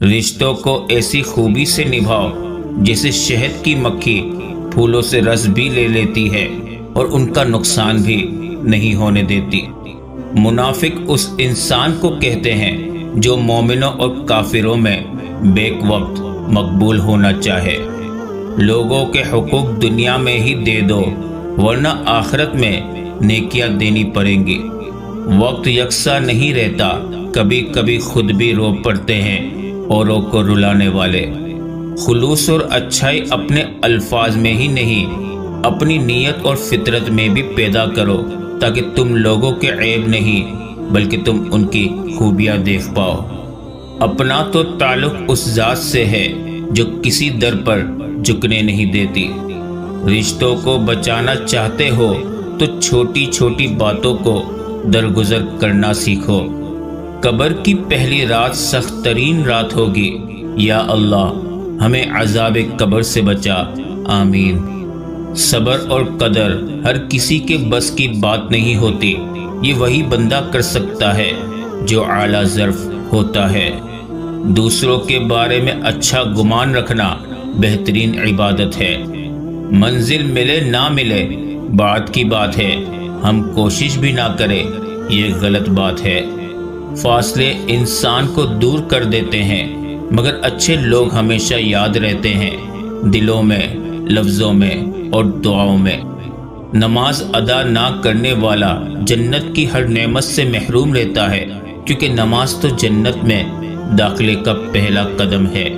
رشتوں کو ایسی خوبی سے نبھاؤ جیسے شہد کی مکھی پھولوں سے رس بھی لے لیتی ہے اور ان کا نقصان بھی نہیں ہونے دیتی۔ منافق اس انسان کو کہتے ہیں جو مومنوں اور کافروں میں بیک وقت مقبول ہونا چاہے۔ لوگوں کے حقوق دنیا میں ہی دے دو ورنہ آخرت میں نیکیاں دینی پڑیں گی۔ وقت یکساں نہیں رہتا، کبھی کبھی خود بھی رو پڑتے ہیں اوروں کو رلانے والے۔ خلوص اور اچھائی اپنے الفاظ میں ہی نہیں، اپنی نیت اور فطرت میں بھی پیدا کرو تاکہ تم لوگوں کے عیب نہیں بلکہ تم ان کی خوبیاں دیکھ پاؤ۔ اپنا تو تعلق اس ذات سے ہے جو کسی در پر جھکنے نہیں دیتی۔ رشتوں کو بچانا چاہتے ہو تو چھوٹی چھوٹی باتوں کو درگزر کرنا سیکھو۔ قبر کی پہلی رات سخت ترین رات ہوگی، یا اللہ ہمیں عذاب قبر سے بچا، آمین۔ صبر اور قدر ہر کسی کے بس کی بات نہیں ہوتی، یہ وہی بندہ کر سکتا ہے جو اعلیٰ ظرف ہوتا ہے۔ دوسروں کے بارے میں اچھا گمان رکھنا بہترین عبادت ہے۔ منزل ملے نہ ملے بات کی بات ہے، ہم کوشش بھی نہ کریں یہ غلط بات ہے۔ فاصلے انسان کو دور کر دیتے ہیں مگر اچھے لوگ ہمیشہ یاد رہتے ہیں، دلوں میں، لفظوں میں اور دعاؤں میں۔ نماز ادا نہ کرنے والا جنت کی ہر نعمت سے محروم رہتا ہے، کیونکہ نماز تو جنت میں داخلے کا پہلا قدم ہے۔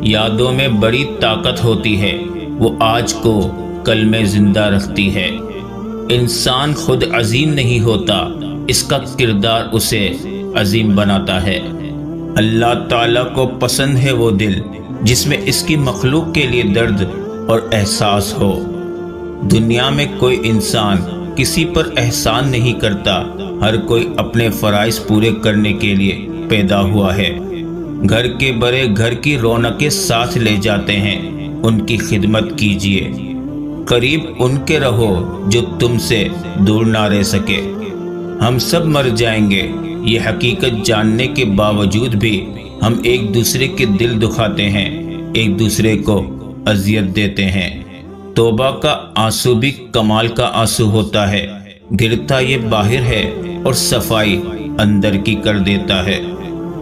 یادوں میں بڑی طاقت ہوتی ہے، وہ آج کو کل میں زندہ رکھتی ہے۔ انسان خود عظیم نہیں ہوتا، اس کا کردار اسے عظیم بناتا ہے۔ اللہ تعالیٰ کو پسند ہے وہ دل جس میں اس کی مخلوق کے لیے درد اور احساس ہو۔ دنیا میں کوئی انسان کسی پر احسان نہیں کرتا، ہر کوئی اپنے فرائض پورے کرنے کے لیے پیدا ہوا ہے۔ گھر کے بڑے گھر کی رونقیں ساتھ لے جاتے ہیں، ان کی خدمت کیجیے۔ قریب ان کے رہو جو تم سے دور نہ رہ سکے۔ ہم سب مر جائیں گے، یہ حقیقت جاننے کے باوجود بھی ہم ایک دوسرے کے دل دکھاتے ہیں، ایک دوسرے کو اذیت دیتے ہیں۔ توبہ کا آنسو بھی کمال کا آنسو ہوتا ہے، گرتا یہ باہر ہے اور صفائی اندر کی کر دیتا ہے۔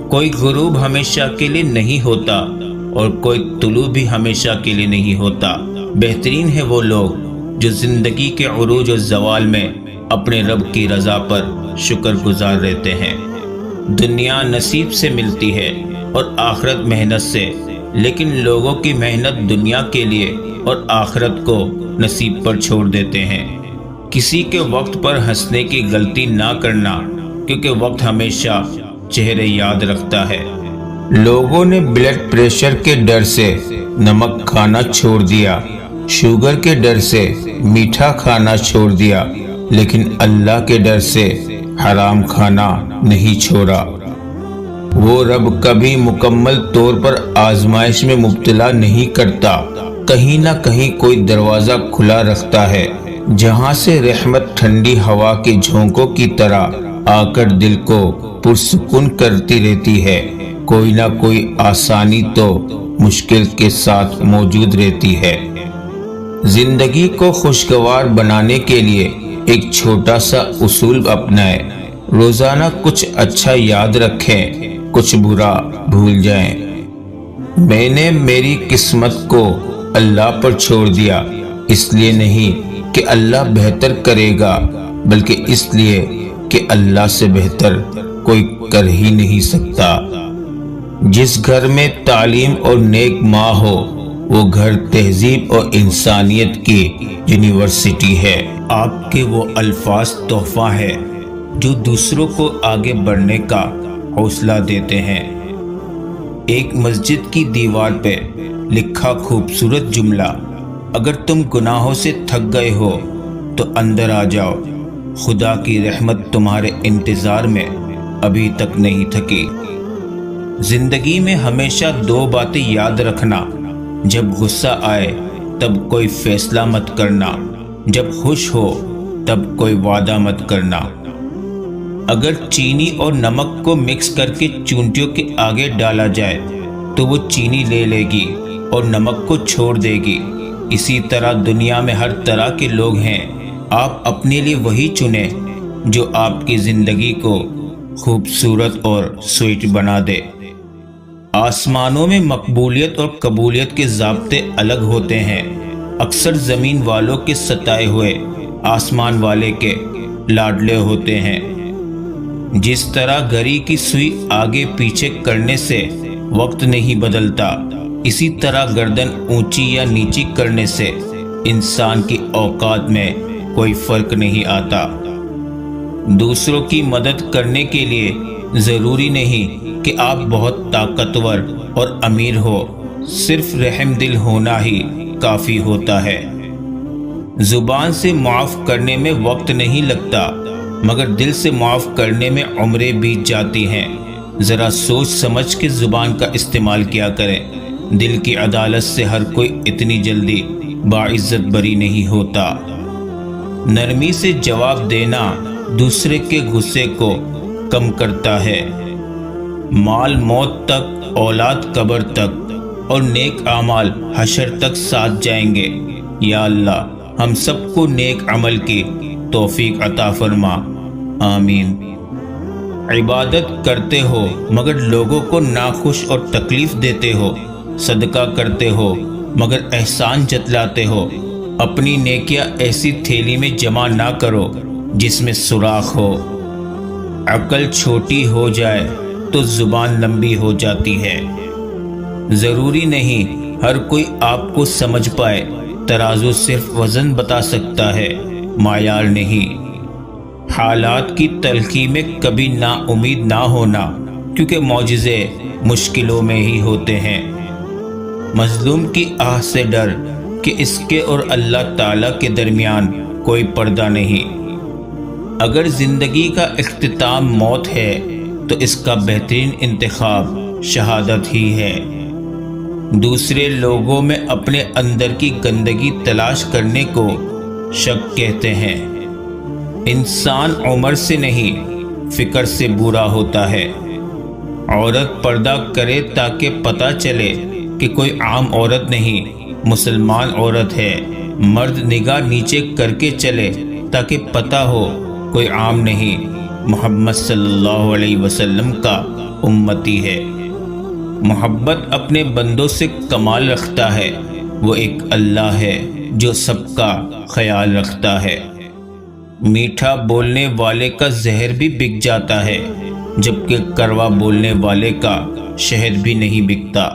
کوئی غروب ہمیشہ کے لیے نہیں ہوتا اور کوئی طلوع بھی ہمیشہ کے لیے نہیں ہوتا۔ بہترین ہے وہ لوگ جو زندگی کے عروج و زوال میں اپنے رب کی رضا پر شکر گزار رہتے ہیں۔ دنیا نصیب سے ملتی ہے اور آخرت محنت سے، لیکن لوگوں کی محنت دنیا کے لیے اور آخرت کو نصیب پر چھوڑ دیتے ہیں۔ کسی کے وقت پر ہنسنے کی غلطی نہ کرنا، کیونکہ وقت ہمیشہ چہرے یاد رکھتا ہے۔ لوگوں نے بلڈ پریشر کے ڈر سے نمک کھانا چھوڑ دیا، شوگر کے ڈر سے میٹھا کھانا چھوڑ دیا، لیکن اللہ کے ڈر سے حرام کھانا نہیں چھوڑا۔ وہ رب کبھی مکمل طور پر آزمائش میں مبتلا نہیں کرتا، کہیں نہ کہیں کوئی دروازہ کھلا رکھتا ہے جہاں سے رحمت ٹھنڈی ہوا کے جھونکوں کی طرح آ کر دل کو پرسکون کرتی رہتی ہے۔ کوئی نہ کوئی آسانی تو مشکل کے ساتھ موجود رہتی ہے۔ زندگی کو خوشگوار بنانے کے لیے ایک چھوٹا سا اصول اپنائیں، روزانہ کچھ اچھا یاد رکھیں، کچھ برا بھول جائیں۔ میں نے میری قسمت کو اللہ پر چھوڑ دیا، اس لیے نہیں کہ اللہ بہتر کرے گا، بلکہ اس لیے کہ اللہ سے بہتر کوئی کر ہی نہیں سکتا۔ جس گھر میں تعلیم اور نیک ماں ہو، وہ گھر تہذیب اور انسانیت کی یونیورسٹی ہے۔ آپ کے وہ الفاظ تحفہ ہے جو دوسروں کو آگے بڑھنے کا حوصلہ دیتے ہیں۔ ایک مسجد کی دیوار پہ لکھا خوبصورت جملہ، اگر تم گناہوں سے تھک گئے ہو تو اندر آ جاؤ، خدا کی رحمت تمہارے انتظار میں ابھی تک نہیں تھکی۔ زندگی میں ہمیشہ دو باتیں یاد رکھنا، جب غصہ آئے تب کوئی فیصلہ مت کرنا، جب خوش ہو تب کوئی وعدہ مت کرنا۔ اگر چینی اور نمک کو مکس کر کے چونٹیوں کے آگے ڈالا جائے تو وہ چینی لے لے گی اور نمک کو چھوڑ دے گی۔ اسی طرح دنیا میں ہر طرح کے لوگ ہیں، آپ اپنے لیے وہی چنیں جو آپ کی زندگی کو خوبصورت اور سویٹ بنا دے۔ آسمانوں میں مقبولیت اور قبولیت کے ضابطے الگ ہوتے ہیں۔ اکثر زمین والوں کے ستائے ہوئے آسمان والے کے لاڈلے ہوتے ہیں۔ جس طرح گھڑی کی سوئی آگے پیچھے کرنے سے وقت نہیں بدلتا، اسی طرح گردن اونچی یا نیچی کرنے سے انسان کی اوقات میں کوئی فرق نہیں آتا۔ دوسروں کی مدد کرنے کے لیے ضروری نہیں کہ آپ بہت طاقتور اور امیر ہو، صرف رحم دل ہونا ہی کافی ہوتا ہے۔ زبان سے معاف کرنے میں وقت نہیں لگتا، مگر دل سے معاف کرنے میں عمریں بیت جاتی ہیں۔ ذرا سوچ سمجھ کے زبان کا استعمال کیا کریں۔ دل کی عدالت سے ہر کوئی اتنی جلدی باعزت بری نہیں ہوتا۔ نرمی سے جواب دینا دوسرے کے غصے کو کم کرتا ہے۔ مال موت تک، اولاد قبر تک، اور نیک اعمال حشر تک ساتھ جائیں گے۔ یا اللہ ہم سب کو نیک عمل کی توفیق عطا فرما، آمین۔ عبادت کرتے ہو مگر لوگوں کو ناخوش اور تکلیف دیتے ہو، صدقہ کرتے ہو مگر احسان جتلاتے ہو، اپنی نیکیاں ایسی تھیلی میں جمع نہ کرو جس میں سوراخ ہو۔ عقل چھوٹی ہو جائے تو زبان لمبی ہو جاتی ہے۔ ضروری نہیں ہر کوئی آپ کو سمجھ پائے، ترازو صرف وزن بتا سکتا ہے، معیار نہیں۔ حالات کی تلخی میں کبھی نا امید نہ ہونا، کیونکہ معجزے مشکلوں میں ہی ہوتے ہیں۔ مظلوم کی آہ سے ڈر کہ اس کے اور اللہ تعالیٰ کے درمیان کوئی پردہ نہیں۔ اگر زندگی کا اختتام موت ہے تو اس کا بہترین انتخاب شہادت ہی ہے۔ دوسرے لوگوں میں اپنے اندر کی گندگی تلاش کرنے کو شک کہتے ہیں۔ انسان عمر سے نہیں فکر سے برا ہوتا ہے۔ عورت پردہ کرے تاکہ پتہ چلے کہ کوئی عام عورت نہیں، مسلمان عورت ہے۔ مرد نگاہ نیچے کر کے چلے تاکہ پتہ ہو کوئی عام نہیں، محمد صلی اللہ علیہ وسلم کا امتی ہے۔ محبت اپنے بندوں سے کمال رکھتا ہے، وہ ایک اللہ ہے جو سب کا خیال رکھتا ہے۔ میٹھا بولنے والے کا زہر بھی بک جاتا ہے، جبکہ کڑوا بولنے والے کا شہد بھی نہیں بکتا۔